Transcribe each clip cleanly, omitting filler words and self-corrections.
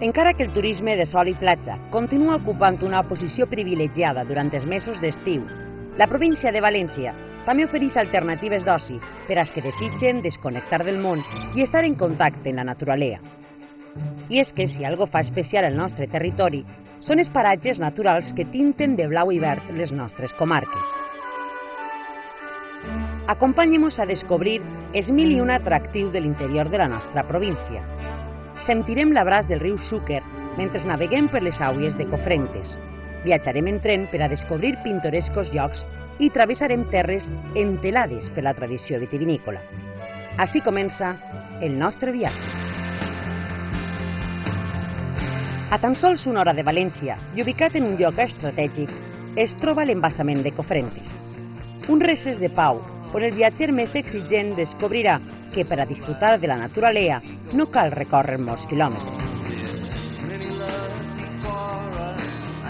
Encara que el turisme de sol i platja continua ocupant una posició privilegiada durant els mesos d'estiu, la província de València també ofereix alternatives d'oci per als que desitgen desconnectar del món i estar en contacte amb la naturalesa. I és que si algo fa especial el nostre territori són els paratges naturals que tinten de blau i verd les nostres comarques. Acompanyem-nos a descobrir els mil i un atractius de l'interior de la nostra província. Sentirem l'abraç del riu Xúquer mentre naveguem per les aules de Cofrentes. Viatjarem en tren per a descobrir pintorescos llocs i travessarem terres entelades per la tradició vitivinícola. Així comença el nostre viatge. A tan sols una hora de València i ubicat en un lloc estratègic, es troba l'embassament de Cofrentes. Un recés de pau on el viatger més exigent descobrirà que per a disfrutar de la naturalesa no cal recórrer molts quilòmetres.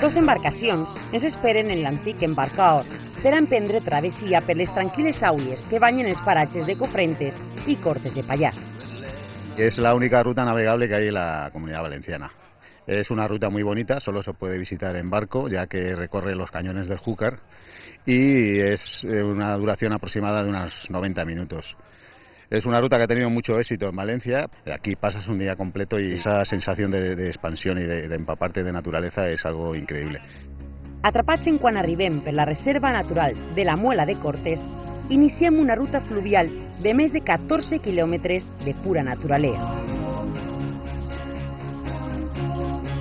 Dos embarcacions ens esperen en l'antic embarcador per a emprendre travessia per les tranquil·les aules que banyen els paratges de Cofrentes y Cortes de Pallars. Es la única ruta navegable que hay en la Comunidad Valenciana. Es una ruta muy bonita, solo se puede visitar en barco, ya que recorre los cañones del Xúquer y es una duración aproximada de unos 90 minutos. Es una ruta que ha tenido mucho éxito en Valencia. Aquí pasas un día completo y esa sensación de expansión y de empaparte de naturaleza es algo increíble. Atrapats en quan arribem per la Reserva Natural de la Muela de Cortes, iniciem una ruta fluvial de més de 14 quilòmetres de pura naturalesa.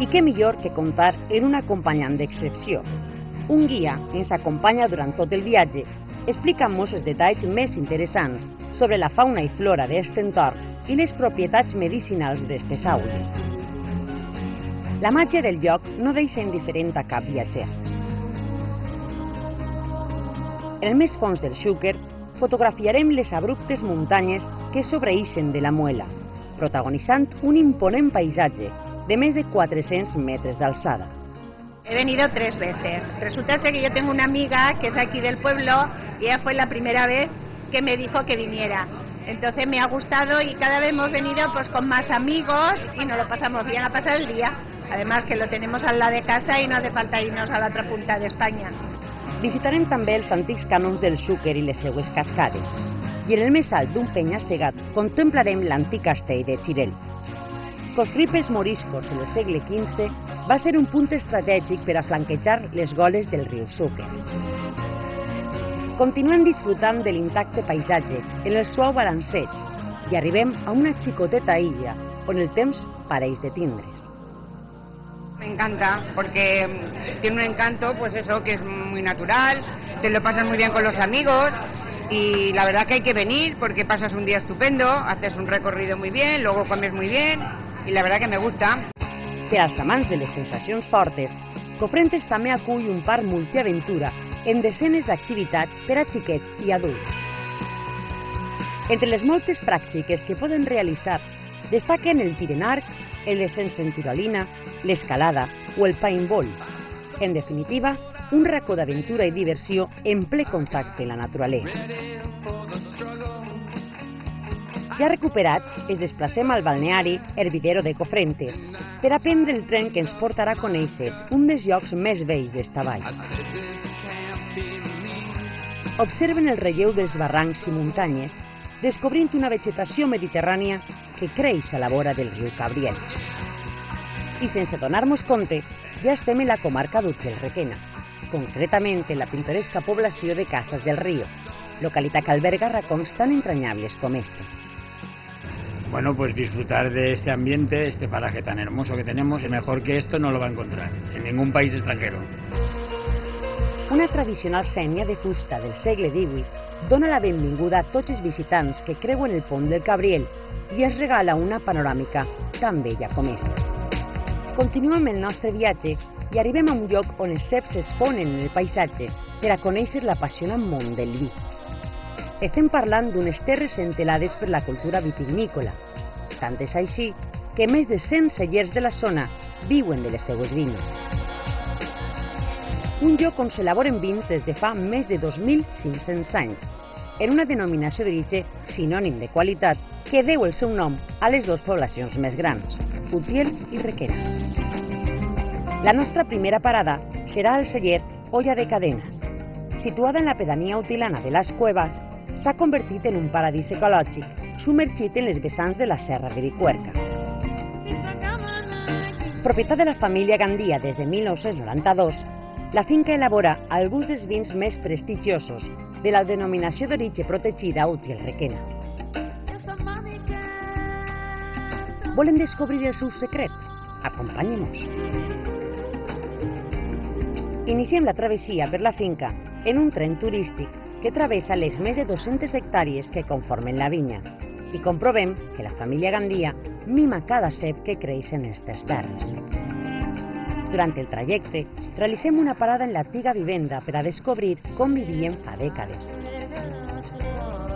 I què millor que comptar en un acompanyant d'excepció. Un guia que ens acompanya durant tot el viatge, explicant-nos els detalls més interessants sobre la fauna i flora d'aquest entorn i les propietats medicinals d'aquestes aules. La màgia del lloc no deixa indiferent a cap viatger. En el més fons del Xúquer fotografiarem les abruptes muntanyes que sobreïxen de la Muela, protagonitzant un imponent paisatge de més de 400 metres d'alçada. He venido 3 veces. Resulta ser que yo tengo una amiga que es de aquí del pueblo y ella fue la primera vez que me dijo que viniera. Entonces me ha gustado y cada vez hemos venido pues con más amigos y nos lo pasamos bien a pasar el día. Además que lo tenemos al lado de casa y no hace falta irnos a la otra punta de España. Visitarem també els antics canons del Xúquer i les seues cascades. I en el més alt d'un penya-segat contemplarem l'antic castell de Xirel. Construït pels moriscos en el segle XV, va ser un punt estratègic per a flanquejar les goles del riu Xúquer. Continuem disfrutant de l'intacte paisatge en el suau balanceig i arribem a una xicoteta illa on el temps pareix de tindre's. Me encanta porque tiene un encanto, pues eso, que es muy natural, te lo pasas muy bien con los amigos y la verdad que hay que venir porque pasas un día estupendo, haces un recorrido muy bien, luego comes muy bien y la verdad que me gusta. Per als amants de les sensacions fortes, Cofrentes també acull un parc multiaventura amb desenes d'activitats per a xiquets i adults. Entre les moltes pràctiques que poden realitzar destaquen el tir en arc, el descens en tirolina, l'escalada o el paintball. En definitiva, un racó d'aventura i diversió en ple contacte amb la naturalesa. Ja recuperats, ens desplacem al balneari Hervidero de Cofrentes per a prendre el tren que ens portarà a conèixer un dels llocs més bells d'esta vall. Observen el relleu dels barrancs i muntanyes, descobrint una vegetació mediterrània que creix a la vora del riu Cabriel. I sense donar-nos compte, ja estem en la comarca d'Utgell-Requena, concretament en la pintoresca població de Casas del Río, localitat que alberga racons tan entrañables com este. Bueno, pues disfrutar de este ambiente, este paraje tan hermoso que tenemos, y mejor que esto no lo va a encontrar en ningún país extranjero. Una tradicional sénia de fusta del segle XVIII dona la benvinguda a tots els visitants que creuen el pont del Cabriel i es regala una panoràmica tan bella com esta. Continuem el nostre viatge i arribem a un lloc on els ceps es fonen en el paisatge per a conèixer l'apassionant món del vi. Estem parlant d'unes terres entelades per la cultura vitivinícola. Tant és així que més de 100 cellers de la zona viuen de les seues vinyes. Un lloc on s'elaboren vins des de fa més de 2.500 anys en una denominació d'origen sinònim de qualitat que deu el seu nom a les dues poblacions més grans, Utiel i Requena. La nostra primera parada serà el celler Olla de Cadenes. Situada en la pedania utilana de les Cuevas, s'ha convertit en un paradís ecològic, submergit en les vessants de la Serra de Bicuerca. Propietat de la família Gandia des de 1992, la finca elabora alguns dels vins més prestigiosos de la denominació d'origen protegida Utiel Requena. ¿Volen descobrir el seu secret? Acompanyem-nos. Iniciem la travessia per la finca en un tren turístic que travessa les més de 200 hectàrees que conformen la vinya i comprovem que la família Gandia mima cada cep que creix en aquestes terres. Durant el trajecte, realitzem una parada en l'antiga vivenda per a descobrir com vivien fa dècades.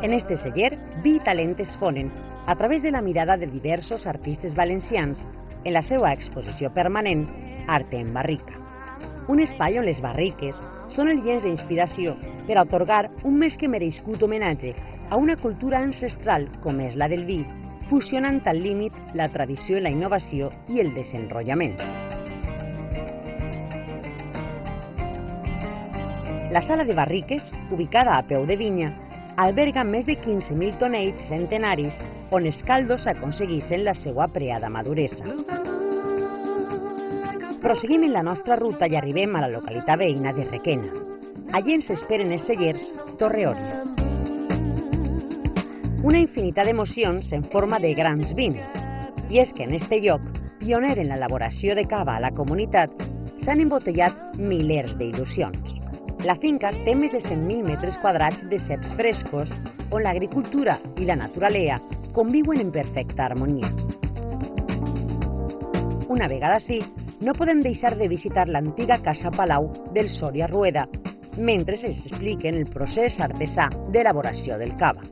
En este celler, vi i talent es fonen a través de la mirada de diversos artistes valencians en la seva exposició permanent Arte en Barrica. Un espai on les barriques són el llenç d'inspiració per a atorgar un més que merescut homenatge a una cultura ancestral com és la del vi, fusionant al límit la tradició, la innovació i el desenrotllament. La sala de barriques, ubicada a peu de vinya, alberga més de 15.000 tonells centenaris on els caldos aconsegueixen la seva preada maduresa. Proseguim en la nostra ruta i arribem a la localitat veïna de Requena. Allí ens esperen els cellers Torreòria. Una infinitat d'emocions en forma de grans vins. I és que en este lloc, pioner en l'elaboració de cava a la comunitat, s'han embotellat milers d'il·lusions. La finca té més de 100.000 metres quadrats de ceps frescos on l'agricultura i la naturalesa conviuen en perfecta harmonia. Una vegada així, no podem deixar de visitar l'antiga Casa Palau del Sòria Rueda mentre s'expliquen el procés artesà d'elaboració del cava.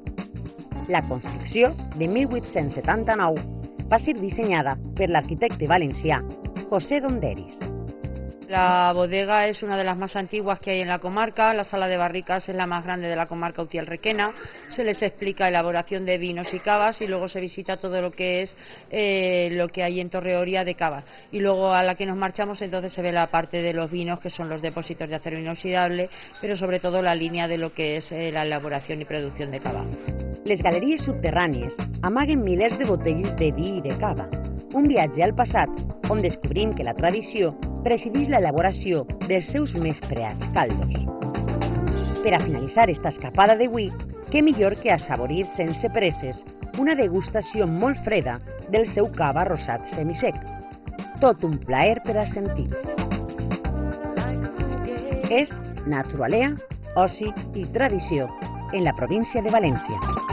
La construcció, de 1879, va ser dissenyada per l'arquitecte valencià José Donderis. La bodega es una de las más antiguas que hay en la comarca, la sala de barricas es la más grande de la comarca Utiel Requena, se les explica elaboración de vinos y cavas y luego se visita todo lo que es lo que hay en Torreòria de cavas. Y luego a la que nos marchamos entonces se ve la parte de los vinos que son los depósitos de acero inoxidable, pero sobre todo la línea de lo que es la elaboración y producción de cava. Les galeries subterrànies amaguen milers de botelles de vi i de cava. Un viatge al passat on descobrim que la tradició presideix l'elaboració dels seus més preats caldos. Per a finalitzar esta escapada d'avui, què millor que assaborir sense presses una degustació molt freda del seu cava rosat semisec. Tot un plaer per als sentits. És naturalesa, oci i tradició en la província de València.